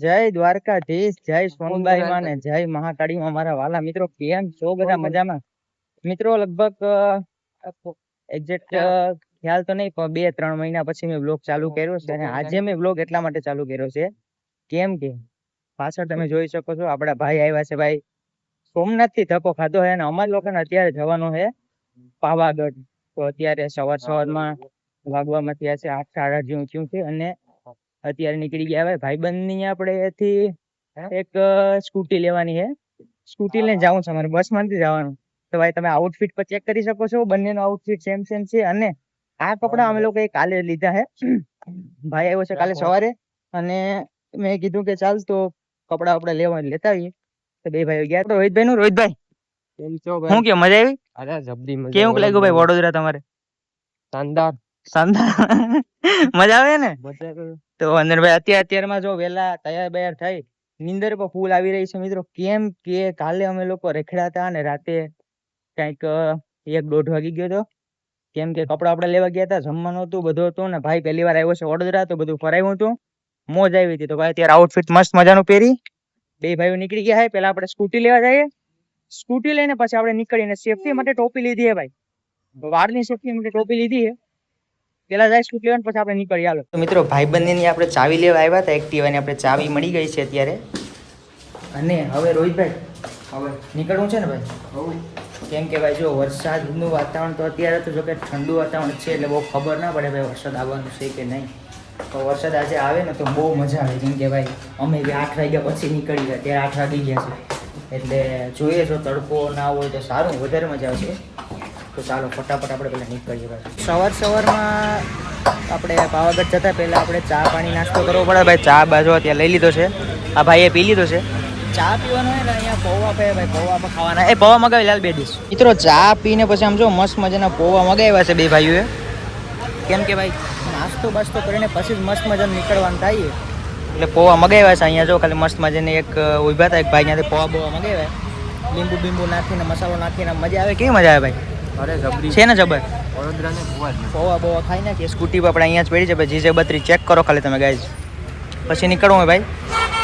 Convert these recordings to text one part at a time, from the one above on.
જય દ્વારકાધીશ, જય સોનબાઈ માં ને જય મહાકાળી માં મારા વાલા મિત્રો. કેમ છો બધા? મજામાં મિત્રો? લગભગ એક્ઝેક્ટ ખ્યાલ તો નહીં, પણ 2-3 મહિના પછી મેં બ્લોગ ચાલુ કર્યો છે. અને આજે મેં બ્લોગ એટલા માટે ચાલુ કર્યો છે કેમ કે પાછળ તમે જોઈ શકો છો આપડા ભાઈ આવ્યા છે. ભાઈ સોમનાથ થી ધક્કો ખાધો છે અને અમારા લોકોને અત્યારે જવાનું છે પાવાગઢ. તો અત્યારે સવારમાં વાગવામાં થયા છે 8-8:30 જેવું થયું છે અને અત્યારે નીકળી ગયા. હવે ભાઈબંધ ની આપણે એક સ્કૂટી લેવાની છે. સ્કૂટી લઈને જવું છે અમારે, બસ માં નથી જવાનું. તો ભાઈ તમે આઉટફિટ પર ચેક કરી શકો છો, બંનેનો આઉટફિટ સેમ છે. અને આ કપડા અમે લોકો કાલે લીધા છે. ભાઈ આવ્યો છે કાલે સવારે અને મેં કીધું કે ચાલ તો કપડા આપણે લેતા આવીએ. તો બે ભાઈઓ ગયા. તો રોહિતભાઈ કેમ છો શું કે મજા આવી? અરે જબરી મજા. કેવું લાગ્યું ભાઈ વડોદરા તમારે? શાનદાર મજા આવે ને? મજા. તો અંદરભાઈ અત્યારમાં જો વેલા તૈયાર થઈ, નીંદર પર ફૂલ આવી રહી છે મિત્રો. કેમ કે કાલે અમે લોકો રખડ્યા હતા અને રાતે કઈક 1-1:30 વાગી ગયો હતો. કેમ કે કપડા આપણે લેવા ગયા હતા, જમવાનું હતું, બધું હતું. ને ભાઈ પહેલી વાર આવ્યો છે વડોદરા, તો બધું ફરાયું હતું, મોજ આવી હતી. તો ભાઈ અત્યારે આઉટફિટ મસ્ત મજાનું પહેરી બે ભાઈઓ નીકળી ગયા છે. પેલા આપણે સ્કૂટી લેવા જઈએ, સ્કૂટી લઈને પછી આપણે નીકળીને સેફટી માટે ટોપી લીધી છે ભાઈ, વાળની સેફટી માટે ટોપી લીધી છે. પેલા જાય સ્કૂટી લેવાનું, પછી આપણે નીકળી. હાલો તો મિત્રો, ભાઈબંધની આપણે ચાવી લેવા આવ્યા હતા એક્ટિવાની, આપણે ચાવી મળી ગઈ છે અત્યારે. અને હવે રોહિતભાઈ હવે નીકળવું છે ને ભાઈ? કેમ કે ભાઈ જો વરસાદનું વાતાવરણ તો અત્યારે તો જો કે ઠંડુ વાતાવરણ છે, એટલે બહુ ખબર ના પડે ભાઈ વરસાદ આવવાનું છે કે નહીં. તો વરસાદ આજે આવે ને તો બહુ મજા આવે. કેમ કે ભાઈ અમે 8 વાગ્યા પછી નીકળી ગયા, ત્યારે 8 વાગી ગયા છે. એટલે જોઈએ જો તડકો ના હોય તો સારું, વધારે મજા આવશે. તો ચાલો ફટાફટ આપણે પહેલાં નીકળીએ ભાઈ. સવારમાં આપણે પાવાગઢ જતા પહેલાં આપણે ચા પાણી નાસ્તો કરવો પડે ભાઈ. ચા બાજુ ત્યાં લઈ લીધો છે, આ ભાઈએ પી લીધો છે. ચા પીવાનો હોય ને અહીંયા પૌવા પે ભાઈ, પૌવા પણ ખાવાના. એ પૌવા મગાવી લાલ 2 ડીશ. મિત્રો ચા પીને પછી આમ જો મસ્ત મજાના પૌવા મગાવ્યા છે બે ભાઈઓએ. કેમ કે ભાઈ નાસ્તો બાસ્તો કરીને પછી જ મસ્ત મજાનું નીકળવાનું થાય, એટલે પૌવા મગાવ્યા છે. અહીંયા જો ખાલી મસ્ત મજાને એક ઉભા હતા એક ભાઈ, ત્યાંથી પૌવા મગાવ્યા, લીંબુ બીંબુ નાખીને મસાલો નાખીને મજા આવે. કેવી મજા આવે ભાઈ? અરે જબરી છે ને જબર. વડોદરાને પૌવા બોવા ખાઈ નાખીએ. સ્કૂટી પર આપણે અહીંયા જ પડી છે ભાઈ. GJ32 ચેક કરો ખાલી તમે ગાઈઝ, પછી નીકળવું હોય ભાઈ.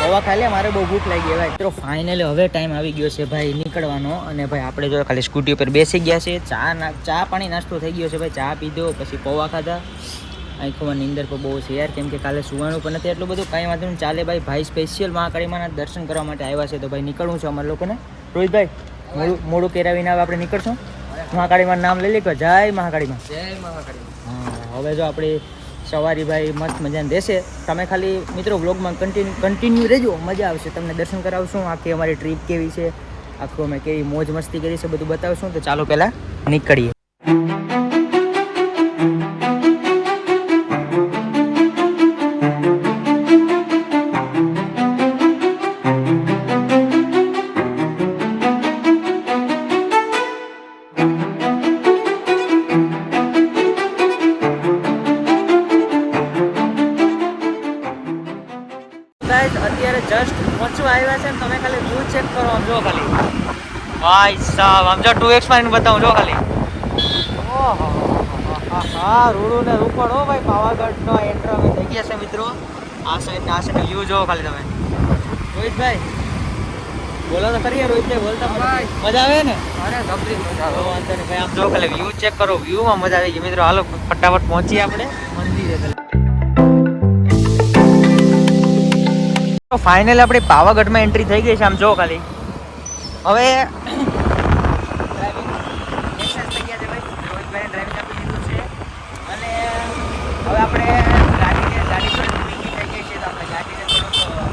પૌવા ખાઈ લે, મારે બહુ ભૂખ લાગી ભાઈ. તો ફાઇનલી હવે ટાઈમ આવી ગયો છે ભાઈ નીકળવાનો. અને ભાઈ આપણે જો ખાલી સ્કૂટી ઉપર બેસી ગયા છે. ચા પાણી નાસ્તો થઈ ગયો છે ભાઈ. ચા પીધો પછી પૌવા ખાધા. આંખોમાં નીંદર પર બહુ છે યાર, કેમ કે કાલે સુવાનું પણ નથી એટલું બધું. કાંઈ વાંધો નહીં, ચાલે ભાઈ. ભાઈ સ્પેશિયલ મહાકાળીમાના દર્શન કરવા માટે આવ્યા છે, તો ભાઈ નીકળવું છે અમારે લોકોને. રોહિતભાઈ મોડું કેરાવીને હવે આપણે નીકળશું. મહાકાળીમાં નામ લઈ લે કે જય મહાકાળીમાં. જય મહાકાળી. હા, હવે જો આપણે સવારી ભાઈ મસ્ત મજાને દેશે. તમે ખાલી મિત્રો વ્લોગમાં કન્ટિન્યુ રહેજો, મજા આવશે. તમને દર્શન કરાવશું, આખી અમારી ટ્રીપ કેવી છે, આખું અમે કેવી મોજ મસ્તી કરી છે બધું બતાવશું. તો ચાલો પહેલાં નીકળીએ. અત્યારે જસ્ટ પહોંચવા આવ્યા છે ને તમે ખાલી વ્યૂ ચેક કરો. આમ જો ખાલી ભાઈ સાહેબ, આમ જો 2x માં બતાવું જો ખાલી. ઓહો હા, રૂડું ને રૂપડ હો ભાઈ. પાવાગઢનો એન્ટર અમે થઈ ગયા છે મિત્રો. આ સાઈડ વ્યૂ જો ખાલી તમે. રોહિતભાઈ બોલો તો ખરી. રોહિતભાઈ બોલતા મજા આવે ને? અરે જબરી મજા આવે. વાંધો નહીં ભાઈ, આમ જો ખાલી વ્યૂ ચેક કરો. વ્યૂમાં મજા આવી ગઈ મિત્રો. હાલો ફટાફટ પહોંચીએ આપણે મંદિરે. ફાઇનલ આપણે પાવાગઢમાં એન્ટ્રી થઈ ગઈ છે. આમ જો ખાલી હવે ડ્રાઇવિંગ લાઇસન્સ થઈ ગયા છે ભાઈ. રોહિતભાઈને ડ્રાઇવિંગ આપી દીધું છે અને હવે આપણે ગાડી થોડી ભીગી થઈ ગઈ છે, તો આપણે ગાડીને થોડુંક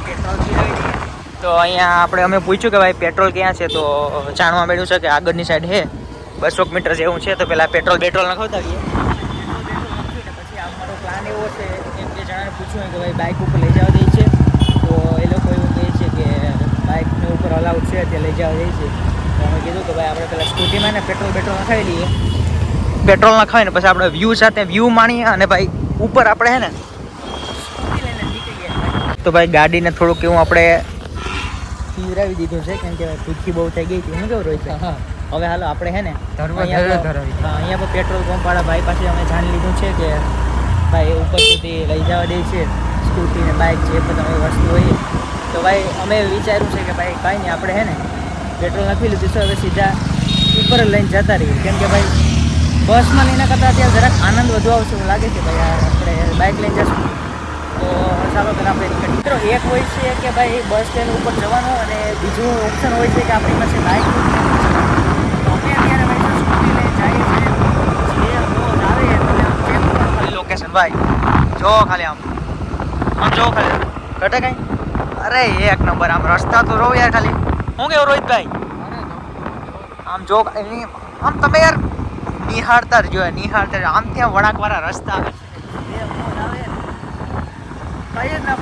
પેટ્રોલ પીરાવી દઈએ. તો અહીંયા અમે પૂછ્યું કે ભાઈ પેટ્રોલ ક્યાં છે, તો જાણવા મળ્યું છે કે આગળની સાઈડ છે 200 મીટર જેવું છે. તો પહેલાં પેટ્રોલ નખાવતા આવીએ. પછી અમારો પ્લાન એવો છે, એક બે જણાને પૂછ્યું કે ભાઈ બાઇક ઉપર લઈ જવા દે છે, તો એ લોકો એવું કહે છે કે બાઇકની ઉપર અલાઉડ છે તે લઈ જવા દે છે. તો અમે કીધું કે ભાઈ આપણે પહેલાં સ્કૂટીમાં ને પેટ્રોલ નખાવી લઈએ. પેટ્રોલ નખાવીને પછી આપણે વ્યૂ માણીએ અને ભાઈ ઉપર આપણે હે ને સ્કૂટી લઈને નીકળીએ. તો ભાઈ ગાડીને થોડુંક એવું આપણે પીવરાવી દીધું છે, કેમ કે ભૂખી બહુ થઈ ગઈ હતી. હું કેવું રોહિત? હવે હાલો આપણે હે ને અહીંયા પર પેટ્રોલ પંપ વાળા ભાઈ પાસે અમે જાણી લીધું છે કે ભાઈ ઉપર સુધી લઈ જવા દે છે સ્કૂટી ને બાઇક જે પણ તમે વસ્તુ હોય તો ભાઈ અમે વિચાર્યું છે કે ભાઈ કાંઈ નહીં આપણે હે ને પેટ્રોલ નાખી લીધું છે હવે સીધા ઉપર લઈને જતા રહીએ કેમ કે ભાઈ બસમાં એના કરતાં અત્યારે જરાક આનંદ વધુ આવશે એવું લાગે છે ભાઈ યાર આપણે બાઇક લઈને જશું તો ચાલો ત્યારે આપણે નીકળીએ મિત્રો એક હોય છે કે ભાઈ બસ સ્ટેન્ડ ઉપર જવાનું અને બીજું ઓપ્શન હોય છે કે આપણી પાસે બાઇક તો અમે અત્યારે ભાઈ સ્કૂટી લઈને જઈએ છીએ જે રોડ આવે એટલે આમ ચેક કરો ખાલી લોકેશન ભાઈ જો ખાલી આમ જો ખાલી ઘટે કઈ અરે એક નંબર આમ રસ્તા તો રહો યાર ખાલી હું કેવું રોહિતભાઈ આમ જો આમ તમે યાર નિહાળતા જ જોઈએ નિહાળતા આમ ત્યાં વળાંકવાળા રસ્તા આવે છે કઈ જ ના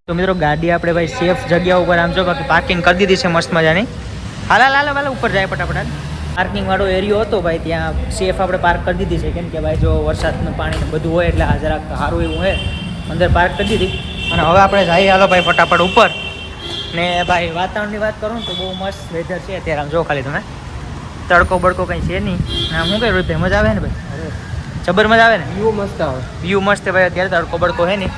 તો મિત્રો ગાડી આપણે ભાઈ સેફ જગ્યા ઉપર આમ જો બાકી પાર્કિંગ કરી દીધી છે મસ્ત મજાની હાલા ઉપર જાય ફટાફટ પાર્કિંગ વાળો એરિયો હતો ભાઈ ત્યાં સેફ આપણે પાર્ક કરી દીધી છે કેમ કે ભાઈ જો વરસાદનું પાણી બધું હોય એટલે આ જરાક સારું એવું હોય અંદર પાર્ક કરી દીધી અને હવે આપણે જઈએ હાલો ભાઈ ફટાફટ ઉપર ને ભાઈ વાતાવરણની વાત કરું ને તો બહુ મસ્ત વેધર છે અત્યારે આમ જો ખાલી તમે તડકો બડકો કંઈ છે નહીં આમ શું કહ્યું ભાઈ મજા આવે ને ભાઈ જબર મજા આવે ને વ્યૂ મસ્ત આવે વ્યૂ મસ્ત ભાઈ અત્યારે તડકો બડકો છે નહીં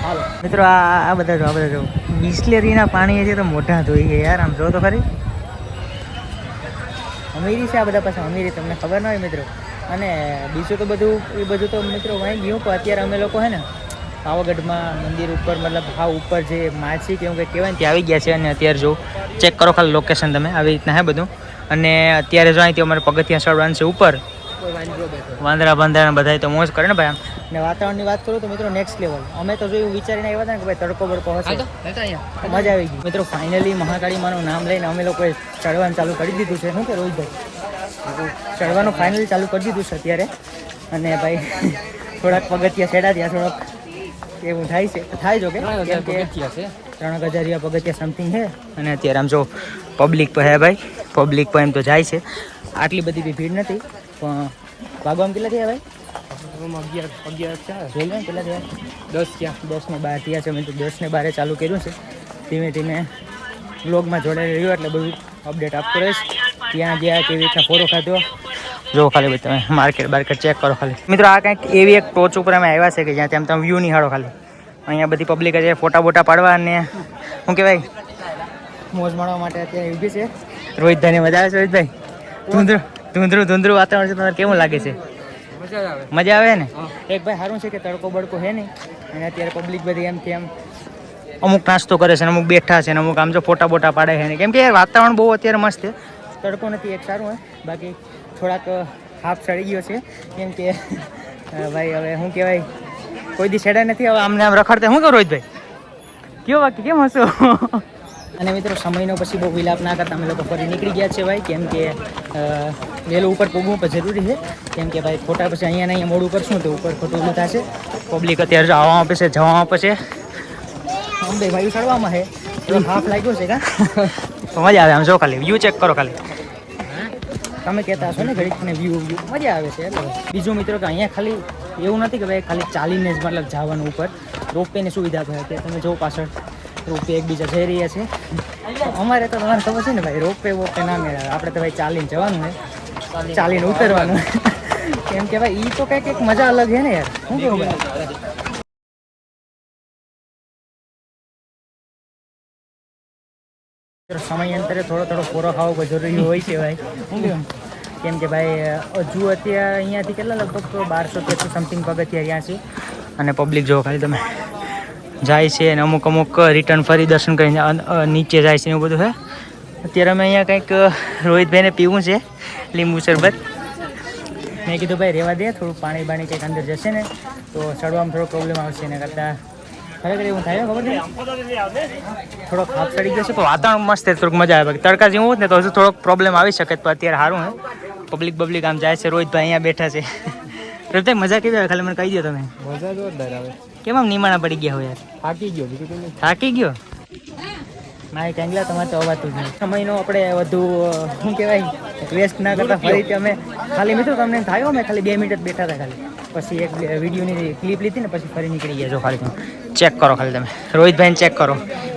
હાલો મિત્રો આ બધા જો બિસ્લેરીના પાણી છે તો મોઢા ધોઈ ગયા યાર આમ જો તો ખરી અમીરી છે આ બધા પાસે અમીરી તમને ખબર ન હોય મિત્રો અને બીજું તો બધું એ બધું તો મિત્રો વાંઈ ગયું પણ અત્યારે અમે લોકો હે ને પાવાગઢમાં મંદિર ઉપર મતલબ હા ઉપર જે માછી કે એવું કંઈ કહેવાય ને ત્યાં આવી ગયા છે અને અત્યારે જો ચેક કરો ખાલી લોકેશન તમે આવી રીતના હે બધું અને અત્યારે જો અહીંથી અમારે પગથિયાં ચડવાનું છે ઉપર વાંદરા બાંદરા બધા તો મોજ કરે ને ભાઈ આમ ને વાતાવરણની વાત કરું તો મિત્રો નેક્સ્ટ લેવલ અમે તો જોયું વિચારીને આવ્યા હતા ને કે ભાઈ તડકો બડકો હશે મજા આવી ગઈ મિત્રો ફાઇનલી મહાકાળી માનું નામ લઈને અમે લોકોએ ચડવાનું ચાલુ કરી દીધું છે શું કે રોહિતભાઈ ચડવાનું ફાઇનલી ચાલુ કરી દીધું છે અત્યારે અને ભાઈ થોડાક પગથિયા છેડા ત્યાં થોડોક એવું થાય છે થાય જો કે 3000 પગથિયા સમથિંગ છે અને અત્યારે આમ જો પબ્લિક પર હે ભાઈ પબ્લિક પર એમ તો જાય છે આટલી બધી બી ભીડ નથી પણ ભાગવામાં કેટલા થયા ભાઈ 11 કેટલા થયા 10 ને 12 થયા છે મેં તો 10 ને 12 ચાલુ કર્યું છે ધીમે ધીમે બ્લોગમાં જોડાઈ રહ્યો એટલે બધું અપડેટ આપતો રહીશ ત્યાં ગયા કેવી રીતના ફોટો ખાધો જો ખાલી ભાઈ તમે માર્કેટ ચેક કરો ખાલી મિત્રો આ કંઈક એવી એક ટોચ ઉપર અમે આવ્યા છે કે જ્યાં તેમ તમે વ્યૂ નિહાળો ખાલી અહીંયા બધી પબ્લિક છે ફોટા બોટા પાડવા અને શું કહેવાય મોજ માણવા માટે અત્યારે ઊભી છે રોહિતભાઈને મજા આવે છે રોહિતભાઈ ધૂંધળું વાતાવરણ છે તમારે કેવું લાગે છે મજા આવે ને એક ભાઈ સારું છે કે તડકો બડકો છે નહીં અને અત્યારે પબ્લિક બધી એમ કેમ અમુક નાસ્તો કરે છે ને અમુક બેઠા છે ને અમુક આમ જો ફોટા બોટા પાડે છે ને કેમ કે વાતાવરણ બહુ અત્યારે મસ્ત છે તડકો નથી એક સારું હોય બાકી થોડાક હાફ ચડી ગયો છે કેમ કે ભાઈ હવે શું કહેવાય કોઈ દી છેડાય નથી હવે આમને આમ રખડતા શું કહું રોહિતભાઈ કયો બાકી કેમ હશો અને મિત્રો સમયનો પછી બહુ વિલાપ ના કરતા અમે લોકો ફરી નીકળી ગયા છે ભાઈ કેમ કે વહેલું ઉપર પગવું પણ જરૂરી છે કેમ કે ભાઈ ખોટા પછી અહીંયા મોડું કરશું તો ઉપર ખોટું ઊભું થશે પબ્લિક અત્યારે આવવામાં આપે છે જવામાં આપે છે અંબે ભાઈ ચડવામાં છે તો હાફ લાગ્યો છે કા મજા આવે આમ જો ખાલી વ્યૂ ચેક કરો ખાલી તમે કહેતા હશો ને ઘડીક ને વ્યૂ મજા આવે છે એટલે બીજું મિત્રો કે અહીંયા ખાલી એવું નથી કે ભાઈ ખાલી ચાલીને જ મતલબ જવાનું ઉપર રોપવેની સુવિધા થાય કે તમે જો પાછળ રોપવે એકબીજા જઈ રહ્યા છે અમારે તો તમારે ખબર છે ને ભાઈ રોપવે ના મેળવે આપણે તો ભાઈ ચાલીને જવાનું ને ચાલીને ઉતરવાનું કેમ કે ભાઈ એ તો કંઈક મજા અલગ છે ને યાર શું કેવું ભાઈ સમયાંતરે થોડો ફોરો ખાવો જરૂરી હોય છે ભાઈ શું કેવું કેમ કે ભાઈ હજુ અત્યારે અહીંયાથી કેટલા લગભગ 1200 સમથિંગ પગથિયા રહ્યા છે અને પબ્લિક જો ખાલી તમે જાય છે અને અમુક રિટર્ન ફરી દર્શન કરીને નીચે જાય છે એવું બધું છે અત્યારે અમે અહીંયા કંઈક રોહિતભાઈને પીવું છે લીંબુ શરબત મેં કીધું ભાઈ રહેવા દે થોડું પાણી કંઈક અંદર જશે ને તો ચડવામાં થોડો પ્રોબ્લેમ આવશે એના કરતાં ખરેખર એવું થાય ખબર નહીં થોડોક હાફ ચડી ગયો છે પણ વાતાવરણ મસ્ત છે થોડુંક મજા આવે તડકા જેવું હોત ને તો હજુ થોડોક પ્રોબ્લેમ આવી શકે પણ અત્યારે સારું હે પબ્લિક આમ જાય છે રોહિતભાઈ અહીંયા બેઠા છે રોહિતભાઈ મજા કેવી આવે ખાલી મને કહી દો તમે મજા જોરદાર આવે કેમ આમ નિમાણા પડી ગયા હોય યાર થાકી ગયો મારી ટેંગલા તમારે તો અવાતું જ નહીં સમયનો આપણે વધુ શું કહેવાય વેસ્ટ ના કરતા ફરીથી અમે ખાલી મિત્રો તમને થયો અમે ખાલી 2 મિનિટ જ બેઠા હતા ખાલી પછી એક વિડીયોની ક્લિપ લીધી ને પછી ફરી નીકળી ગયા જો ખાલી તમે ચેક કરો ખાલી તમે રોહિતભાઈને ચેક કરો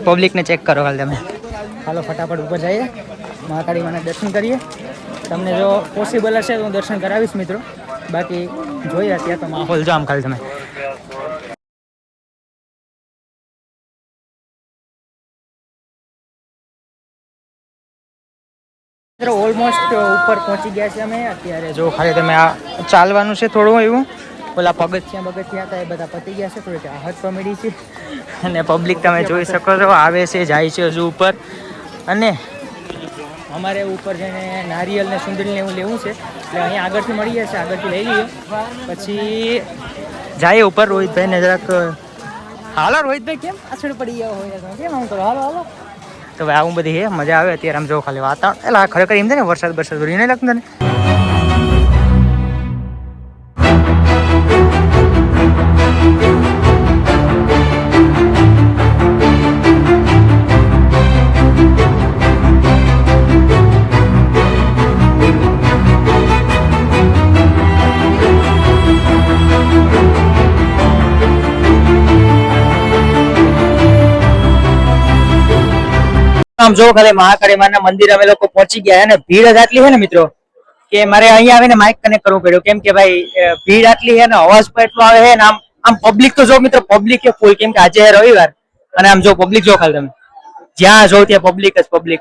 પબ્લિકને ચેક કરો હાલ તમે. હાલો ફટાફટ ઉપર જઈએ, મહાકાળી માના દર્શન કરીએ. તમને જો પોસિબલ હશે તો હું દર્શન કરાવીશ મિત્રો, બાકી જોઈએ અત્યારે તો માહોલ જો આમ ખાલી તમે. મિત્રો ઓલમોસ્ટ ઉપર પહોંચી ગયા છે અમે અત્યારે. જો ખાલી તમે આ ચાલવાનું છે થોડું એવું, ઓલા પગથિયા હતા એ બધા પતી ગયા છે, થોડીક રાહત તો મળી છે. અને પબ્લિક તમે જોઈ શકો છો આવે છે જાય છે હજુ ઉપર. અને અમારે ઉપર જઈને નારિયેલ ને સુંદરીને એવું લેવું છે, એટલે અહીંયા આગળથી મળી જશે, આગળથી લઈ લઈએ પછી જાય ઉપર. રોહિતભાઈને જરાક હાલો રોહિતભાઈ કેમ પાછળ પડી ગયા હોય કેમ આમ કરો, હાલો હાલો. તો ભાઈ આવું બધી હે મજા આવે અત્યારે. આમ જો ખાલી વાતાવરણ એટલે ખરેખર એમ થાય ને વરસાદ નહીં લાગતો ને. આમ જો ખાલી મહાકાળી માના મંદિર અમે લોકો પહોંચી ગયા અને ભીડ જ આટલી છે ને મિત્રો કે મારે અહીંયા આવીને માઇક કનેક્ટ કરવું પડ્યું, કેમ કે ભાઈ ભીડ આટલી છે ને અવાજ પણ એટલો આવે છે ને. આમ પબ્લિક તો જો મિત્રો પબ્લિક કે ફૂલ, કેમ કે આજે રવિવાર અને આમ જો પબ્લિક જો ખાલી તમે જ્યાં જો ત્યાં પબ્લિક જ પબ્લિક,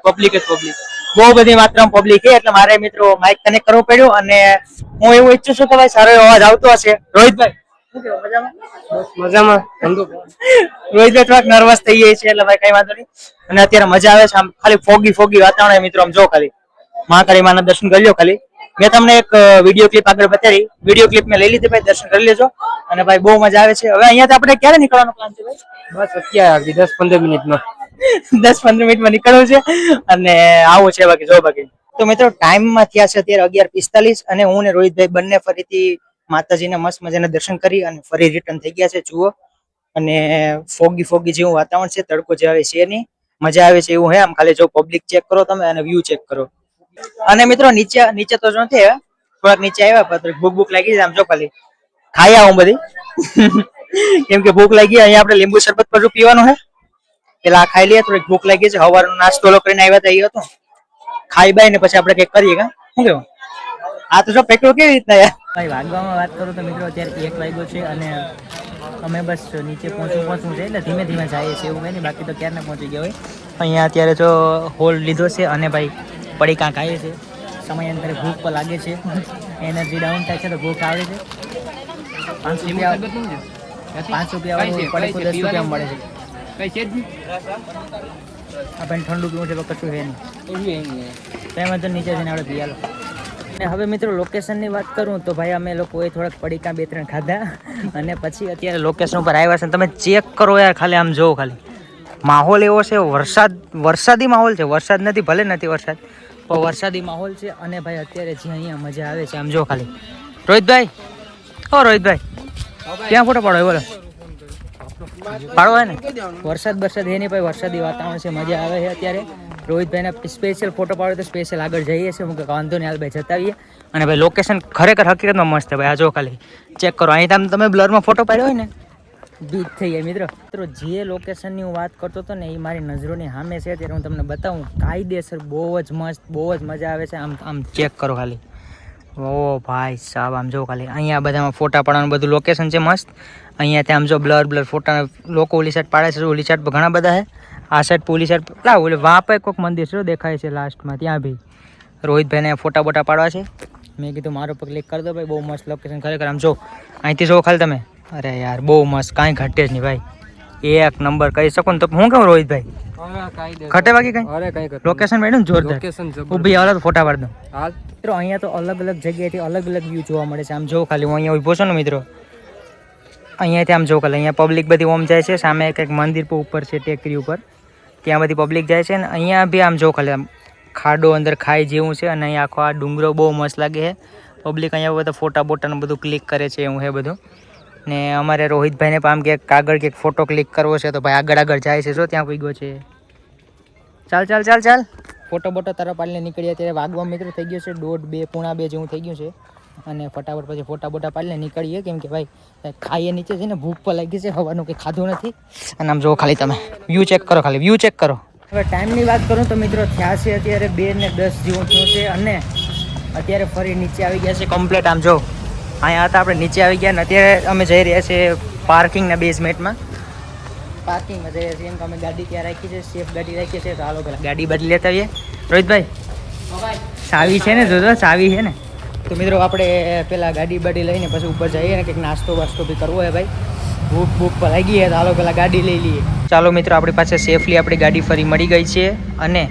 બહુ બધી માત્રામાં પબ્લિક છે. એટલે મારે મિત્રો માઇક કનેક્ટ કરવું પડ્યું અને હું એવું ઈચ્છું છું કે ભાઈ સારો અવાજ આવતો હશે. રોહિતભાઈ મજામાં? રોહિતભાઈ થોડાક નર્વસ થઈ જાય છે એટલે ભાઈ કઈ વાંધો નહીં. અને અત્યારે મજા આવે છે, આમ ખાલી ફોગી વાતાવરણ મિત્રો. આમ જો ખાલી મહાકાળી માના દર્શન કરી લો. ખાલી મેં તમને એક વિડીયો ક્લિપ આગળ બતાવી, વિડીયો ક્લિપ મેં લઈ લીધી ભાઈ, દર્શન કરી લેજો. અને ભાઈ બહુ મજા આવે છે. હવે અહીંયાથી આપણે ક્યારે નીકળવાનો પ્લાન છે ભાઈ? બસ અત્યારે 10-15 મિનિટમાં 10-15 મિનિટમાં નીકળવું છે અને આવું છે બાકી જો બાકી. તો મિત્રો ટાઈમમાં થયા છે અત્યારે 11:45 અને હું ને રોહિતભાઈ બંને ફરીથી માતાજીના મસ્ત મજાના દર્શન કરી અને ફરી રિટર્ન થઈ ગયા છે. જુઓ અને ફોગી જેવું વાતાવરણ છે, તડકો જે આવે છે નહીં, મજા આવે છે એવું હે. આમ ખાલી જો પબ્લિક ચેક કરો તમે અને વ્યૂ ચેક કરો. અને મિત્રો નીચે તો જો નથી થોડાક નીચે આવ્યા પણ ભૂખ લાગી છે. આમ જો ખાલી ખાઈ આવું બધી કેમ કે ભૂખ લાગી. અહીંયા આપણે લીંબુ શરબત પર પીવાનું છે, પેલા આ ખાઈ લઈએ. થોડીક ભૂખ લાગી છે, સવારનો નાસ્તો કરીને આવ્યા હતા એ હતો, ખાઈ બાઈ ને પછી આપણે કઈક કરીએ. કા શું કેવું? આ તો જો પેકડો કેવી રીતના યાર ભાઈ. વાગવામાં વાત કરું તો મિત્રો અત્યારે 1 વાગ્યો છે અને અમે બસ નીચે પહોંચવું છે એટલે ધીમે ધીમે જઈએ છીએ એવું કઈ નહીં, બાકી તો ક્યારના પહોંચી ગયા હોય. અહીંયા અત્યારે જો હોલ લીધો છે અને ભાઈ પડીકા ખાઈએ છે. સમયાંતરે ભૂખ પણ લાગે છે, એનર્જી ડાઉન થાય છે તો ભૂખ આવે છે. 5 રૂપિયા વાળું પડીકું 10 રૂપિયામાં મળે છે. આપણને ઠંડુ પીવું છે તો કશું છે નહીં, તેમાં તો નીચે જઈને આપણે પી આલો. અને હવે મિત્રો લોકેશનની વાત કરું તો ભાઈ અમે લોકોએ થોડાક પડીકા 2-3 ખાધા અને પછી અત્યારે લોકેશન ઉપર આવ્યા છે. તમે ચેક કરો યાર, ખાલી આમ જોવો, ખાલી માહોલ એવો છે, વરસાદી માહોલ છે. વરસાદ નથી, ભલે નથી વરસાદ, પણ વરસાદી માહોલ છે. અને ભાઈ અત્યારે જે અહીંયા મજા આવે છે આમ જો ખાલી. રોહિતભાઈ રોહિતભાઈ ક્યાં ફોટો પાડો બોલો? પાડવો હે ને? વરસાદ હે નહીં ભાઈ, વરસાદી વાતાવરણ છે, મજા આવે છે અત્યારે. રોહિતભાઈને સ્પેશિયલ ફોટો પાડો તો સ્પેશિયલ આગળ જઈએ છીએ. હું કે વાંધો નહીં હાલ ભાઈ જતા આવીએ. અને ભાઈ લોકેશન ખરેખર હકીકતમાં મસ્ત છે ભાઈ. આ જો ખાલી ચેક કરો, અહીં તમે બ્લરમાં ફોટો પાડ્યો હોય ને બીટ થઈ જાય મિત્રો. જે લોકેશનની હું વાત કરતો હતો ને એ મારી નજરોની સામે છે, ત્યારે હું તમને બતાવું. કાયદેસર બહુ જ મસ્ત, બહુ જ મજા આવે છે. આમ ચેક કરો ખાલી. ઓ ભાઈ સાહેબ આમ જો ખાલી અહીંયા બધામાં ફોટા પાડવાનું બધું લોકેશન છે મસ્ત. અહીંયા ત્યાં આમ જો બ્લર ફોટા લોકો ઓલી સાઈડ પાડે છે, ઓલી સાઈડ ઘણા બધા છે. આ સાઈડ ઓલી સાઈડ પેલા ઓલે વાપે કોઈક મંદિર છે દેખાય છે લાસ્ટમાં, ત્યાં બી રોહિતભાઈને ફોટા બોટા પાડવા છે. મેં કીધું મારો પર ક્લિક કરી દો ભાઈ, બહુ મસ્ત લોકેશન ખરેખર. આમ જો અહીંથી જો ખાલી તમે, અરે યાર બહુ મસ્ત, કાંઈ ઘટે જ નહીં ભાઈ, 1 નંબર કહી શકો ને. તો હું કેવું રોહિતભાઈ ઘટે બાકી કઈ લોકેશન મેળ્યું ને જોરદાર. ઊભી આવે તો ફોટા પાડ દો મિત્રો. અહીંયા તો અલગ અલગ જગ્યાએથી અલગ અલગ વ્યૂ જોવા મળે છે. આમ જો ખાલી હું અહીંયા ઊભો છું ને મિત્રો, અહીંયાથી આમ જો ખાલી અહીંયા પબ્લિક બધી ઓમ જાય છે. સામે કંઈક મંદિર પર ઉપર છે ટેકરી ઉપર, ત્યાં બધી પબ્લિક જાય છે. અને અહીંયા બી આમ જો ખાલી આમ ખાડો અંદર ખાઈ જેવું છે. અને અહીંયા આખો આ ડુંગરો બહુ મસ્ત લાગે છે. પબ્લિક અહીંયા બધા ફોટા બોટાનું બધું ક્લિક કરે છે એવું છે બધું. ને અમારે રોહિતભાઈને પણ આમ ક્યાંક આગળ ક્યાંક ફોટો ક્લિક કરવો છે તો ભાઈ આગળ જાય છે. જો ત્યાં પૂગ્યો છે. ચાલ ફોટો બોટો તારા પાડીને નીકળ્યા. ત્યારે વાગવા મિત્રો થઈ ગયો છે 1:30, 2:45 જેવું થઈ ગયું છે. અને ફટાફટ પછી ફોટા બોટા પાડીને નીકળીએ, કેમ કે ભાઈ ખાઈએ નીચે છે ને, ભૂખ પર લાગી છે, હવાનું કંઈ ખાધું નથી. અને આમ જુઓ ખાલી તમે વ્યૂ ચેક કરો, ખાલી વ્યૂ ચેક કરો. હવે ટાઈમની વાત કરું તો મિત્રો થયા છે અત્યારે 2:10 જેવું થયું છે, અને અત્યારે ફરી નીચે આવી ગયા છે કમ્પ્લીટ. આમ જો અહીંયા હતા આપણે, નીચે આવી ગયા ને અત્યારે અમે જઈ રહ્યા છીએ પાર્કિંગના બેઝમેન્ટમાં. પાર્કિંગમાં જઈએ છીએ એમ કે અમે ગાડી ત્યાં રાખી છે, સેફ ગાડી રાખી છે. તો હાલો પેલા ગાડી બદલી લેતા આવીએ. રોહિતભાઈ ચાવી છે ને? જોજો ચાવી છે ને. તો મિત્રો આપણે પેલા ગાડી બાડી લઈને પછી ઉપર જઈએ ને, કંઈક નાસ્તો વાસ્તો બી કરવો હોય ભાઈ. ભૂખ પર લાગી છે તો હાલો પેલા ગાડી લઈ લઈએ. ચાલો મિત્રો, આપણી પાસે સેફલી આપણી ગાડી ફરી મળી ગઈ છે અને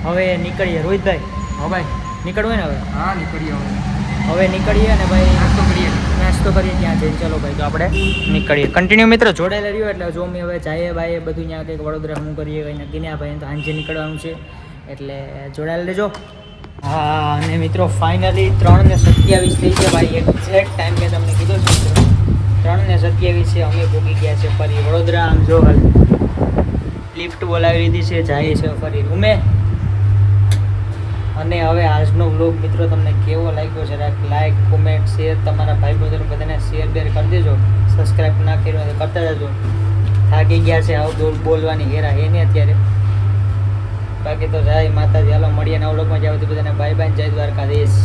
હવે નીકળીએ. રોહિતભાઈ હા ભાઈ નીકળવું ને હવે? હા નીકળીએ હવે નીકળીએ અને ભાઈ નાસ્તો કરીએ ત્યાં જઈને. ચલો ભાઈ તો આપણે નીકળીએ. કન્ટિન્યુ મિત્રો જોડાયેલા રહ્યો એટલે જો અમે હવે જઈએ ભાઈ બધું ત્યાં કંઈક વડોદરા શું કરીએ કંઈ નક્કી ના ભાઈ, તો સાંજે નીકળવાનું છે એટલે જોડાયેલા રહેજો. હા અને મિત્રો ફાઇનલી 3:27 થઈ છે ભાઈ, એક્ઝેક્ટ ટાઈમ મેં તમને કીધો છે મિત્રો 3:27 છે. અમે ભૂગી ગયા છે ફરી વડોદરા. આમ જો લિફ્ટ બોલાવી લીધી છે, જાય છે ફરી રૂમે. અને હવે આજનો વ્લોગ મિત્રો તમને કેવો લાગ્યો છે, લાઈક કોમેન્ટ શેર તમારા ભાઈ બંધો બધાને શેર બેર કરી દેજો. સબસ્ક્રાઈબ ના કર્યો તો કરતા જજો. થાકી ગયા છે આવું બોલવાની હેરા હે ને અત્યારે. બાકી તો જય માતાજી. હાલો મળીએ નવા વ્લોગમાં. જાવ તો બધાને બાય બાય, જય દ્વારકાધીશ.